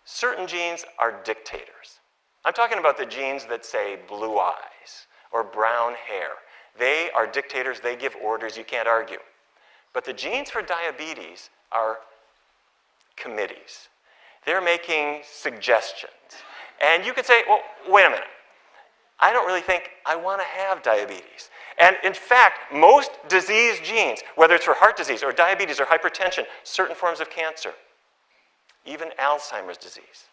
certain genes are dictators. I'm talking about the genes that say blue eyes or brown hair. They are dictators, they give orders, you can't argue. But the genes for diabetes are committees. They're making suggestions. And you could say, well, wait a minute. I don't really think I want to have diabetes. And in fact, most disease genes, whether it's for heart disease or diabetes or hypertension, certain forms of cancer, even Alzheimer's disease,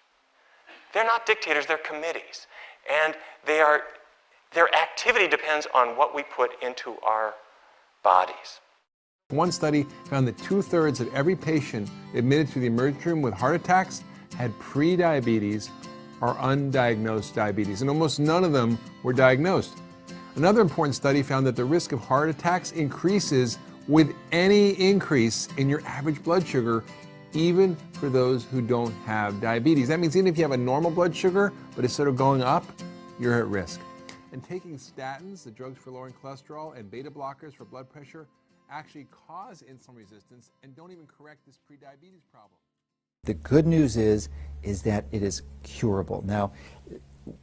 they're not dictators, they're committees. And their activity depends on what we put into our bodies. One study found that 2/3 of every patient admitted to the emergency room with heart attacks had pre-diabetes or undiagnosed diabetes, and almost none of them were diagnosed. Another important study found that the risk of heart attacks increases with any increase in your average blood sugar, even for those who don't have diabetes. That means even if you have a normal blood sugar, but it's sort of going up, you're at risk. And taking statins, the drugs for lowering cholesterol, and beta blockers for blood pressure actually cause insulin resistance and don't even correct this prediabetes problem. The good news is that it is curable. Now,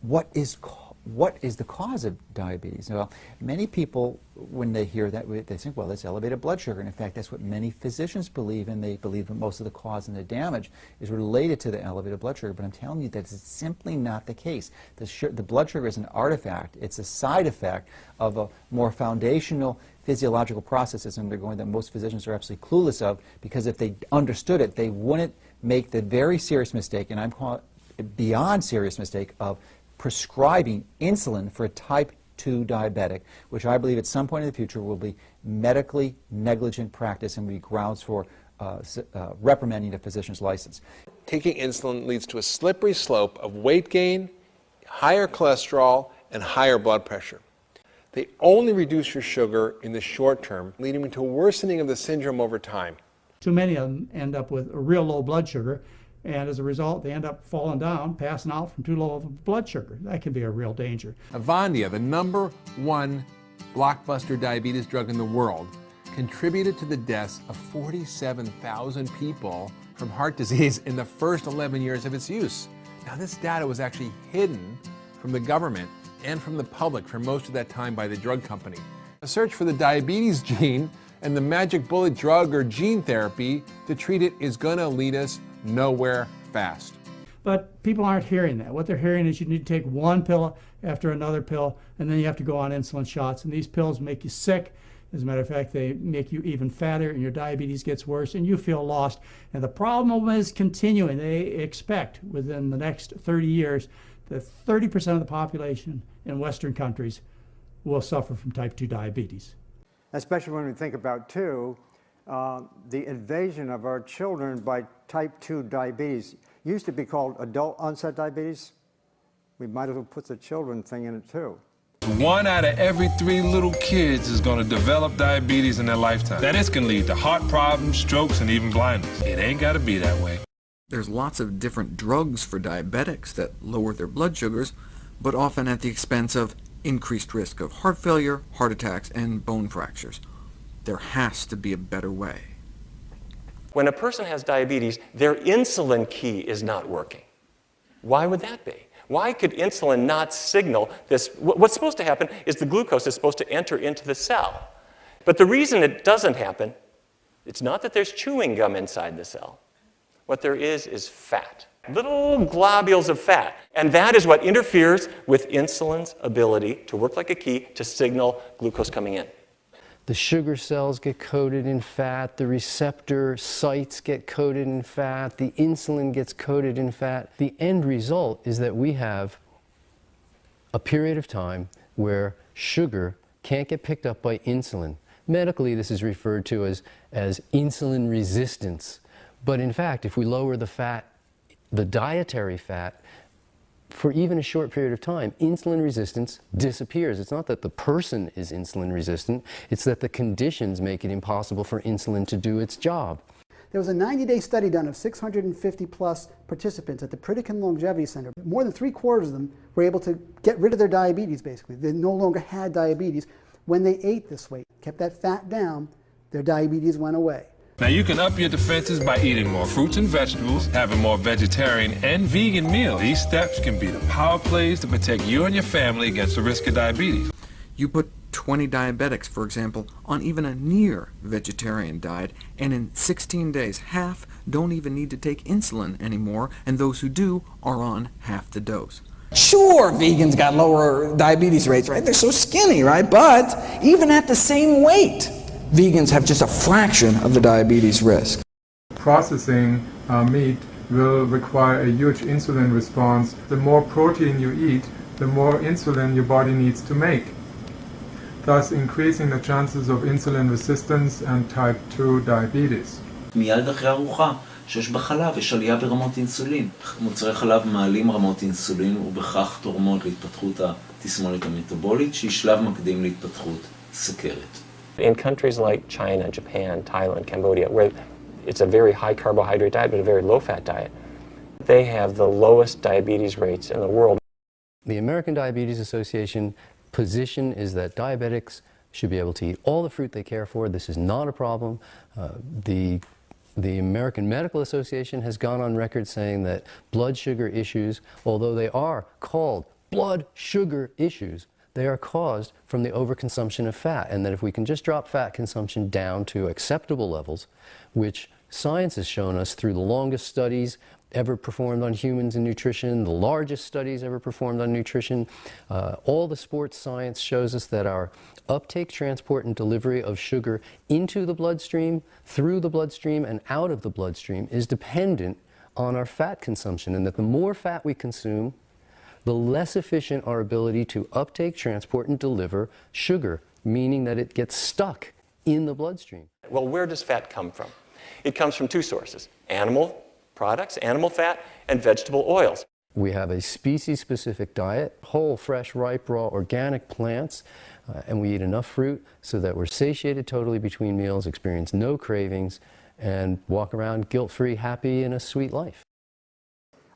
what is the cause of diabetes? Well, many people, when they hear that, they think, well, it's elevated blood sugar. And in fact, that's what many physicians believe, and they believe that most of the cause and the damage is related to the elevated blood sugar. But I'm telling you that it's simply not the case. The blood sugar is an artifact. It's a side effect of a more foundational physiological processes undergoing that most physicians are absolutely clueless of, because if they understood it, they wouldn't make the very serious mistake, and I'm calling it beyond serious mistake, of prescribing insulin for a type 2 diabetic, which I believe at some point in the future will be medically negligent practice and will be grounds for reprimanding a physician's license. Taking insulin leads to a slippery slope of weight gain, higher cholesterol, and higher blood pressure. They only reduce your sugar in the short term, leading to a worsening of the syndrome over time. Too many of them end up with a real low blood sugar, and as a result, they end up falling down, passing out from too low of a blood sugar. That can be a real danger. Avandia, the #1 blockbuster diabetes drug in the world, contributed to the deaths of 47,000 people from heart disease in the first 11 years of its use. Now, this data was actually hidden from the government and from the public for most of that time by the drug company. A search for the diabetes gene and the magic bullet drug or gene therapy to treat it is going to lead us nowhere fast. But people aren't hearing that. What they're hearing is you need to take one pill after another pill, and then you have to go on insulin shots. And these pills make you sick. As a matter of fact, they make you even fatter, and your diabetes gets worse, and you feel lost. And the problem is continuing. They expect within the next 30 years that 30% of the population in Western countries will suffer from type 2 diabetes. Especially when we think about, too, the invasion of our children by type 2 diabetes. Used to be called adult onset diabetes. We might as well put the children thing in it, too. 1 out of every 3 little kids is going to develop diabetes in their lifetime. That is going to lead to heart problems, strokes, and even blindness. It ain't got to be that way. There's lots of different drugs for diabetics that lower their blood sugars, but often at the expense of increased risk of heart failure, heart attacks, and bone fractures. There has to be a better way. When a person has diabetes, their insulin key is not working. Why would that be? Why could insulin not signal this? What's supposed to happen is the glucose is supposed to enter into the cell. But the reason it doesn't happen, it's not that there's chewing gum inside the cell. What there is fat. Little globules of fat. And that is what interferes with insulin's ability to work like a key to signal glucose coming in. The sugar cells get coated in fat, the receptor sites get coated in fat, the insulin gets coated in fat. The end result is that we have a period of time where sugar can't get picked up by insulin. Medically, this is referred to as insulin resistance. But in fact, if we lower the fat, the dietary fat, for even a short period of time, insulin resistance disappears. It's not that the person is insulin resistant, it's that the conditions make it impossible for insulin to do its job. There was a 90-day study done of 650 plus participants at the Pritikin Longevity Center. More than 3/4 of them were able to get rid of their diabetes, basically. They no longer had diabetes when they ate this way. Kept that fat down, their diabetes went away. Now you can up your defenses by eating more fruits and vegetables, having more vegetarian and vegan meals. These steps can be the power plays to protect you and your family against the risk of diabetes. You put 20 diabetics, for example, on even a near-vegetarian diet, and in 16 days, half don't even need to take insulin anymore, and those who do are on half the dose. Sure, vegans got lower diabetes rates, right? They're so skinny, right? But even at the same weight, vegans have just a fraction of the diabetes risk. Processing meat will require a huge insulin response. The more protein you eat, the more insulin your body needs to make, thus increasing the chances of insulin resistance and type 2 diabetes. מיד אחרי ארוחה שיש בחלב יש עלייה ברמות אינסולין. מוצרי חלב מעלים רמות אינסולין ובכך תורמות להתפתחות התסמונת המטבולית שהיא שלב מקדים להתפתחות סוכרת. In countries like China, Japan, Thailand, Cambodia, where it's a very high carbohydrate diet but a very low fat diet, they have the lowest diabetes rates in the world. The American Diabetes Association position is that diabetics should be able to eat all the fruit they care for. This is not a problem. The American Medical Association has gone on record saying that blood sugar issues, although they are called blood sugar issues, they are caused from the overconsumption of fat, and that if we can just drop fat consumption down to acceptable levels, which science has shown us through the longest studies ever performed on humans in nutrition, the largest studies ever performed on nutrition, all the sports science shows us that our uptake, transport, and delivery of sugar into the bloodstream, through the bloodstream, and out of the bloodstream is dependent on our fat consumption, and that the more fat we consume, the less efficient our ability to uptake, transport, and deliver sugar, meaning that it gets stuck in the bloodstream. Well, where does fat come from? It comes from two sources: animal products, animal fat, and vegetable oils. We have a species-specific diet, whole, fresh, ripe, raw, organic plants, and we eat enough fruit so that we're satiated totally between meals, experience no cravings, and walk around guilt-free, happy, in a sweet life.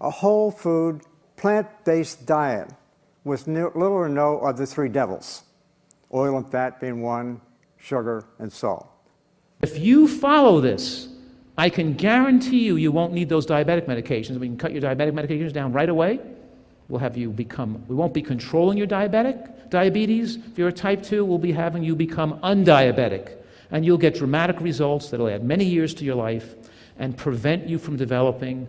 A whole food, plant-based diet with little or no of the three devils, oil and fat being one, sugar and salt. If you follow this, I can guarantee you, you won't need those diabetic medications. We can cut your diabetic medications down right away. We'll have you become, we won't be controlling your diabetes. If you're a type 2, we'll be having you become undiabetic. And you'll get dramatic results that'll add many years to your life and prevent you from developing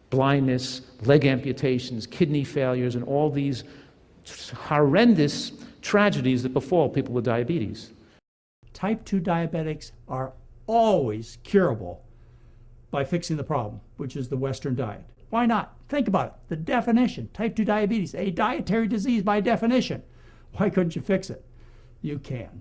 blindness, leg amputations, kidney failures, and all these horrendous tragedies that befall people with diabetes. Type 2 diabetics are always curable by fixing the problem, which is the Western diet. Why not? Think about it. The definition, type 2 diabetes, a dietary disease by definition. Why couldn't you fix it? You can.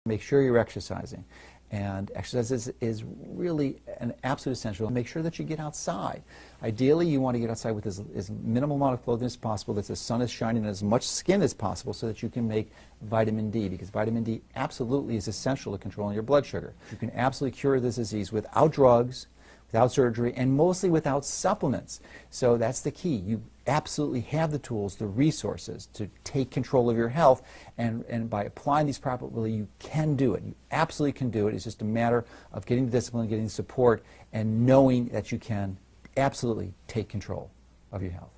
Make sure you're exercising. And exercise is really an absolute essential. Make sure that you get outside. Ideally, you want to get outside with as minimal amount of clothing as possible, that the sun is shining on as much skin as possible so that you can make vitamin D, because vitamin D absolutely is essential to controlling your blood sugar. You can absolutely cure this disease without drugs, without surgery, and mostly without supplements. So that's the key. You absolutely have the tools, the resources to take control of your health, and by applying these properly, you can do it. You absolutely can do it. It's just a matter of getting the discipline, getting the support, and knowing that you can absolutely take control of your health.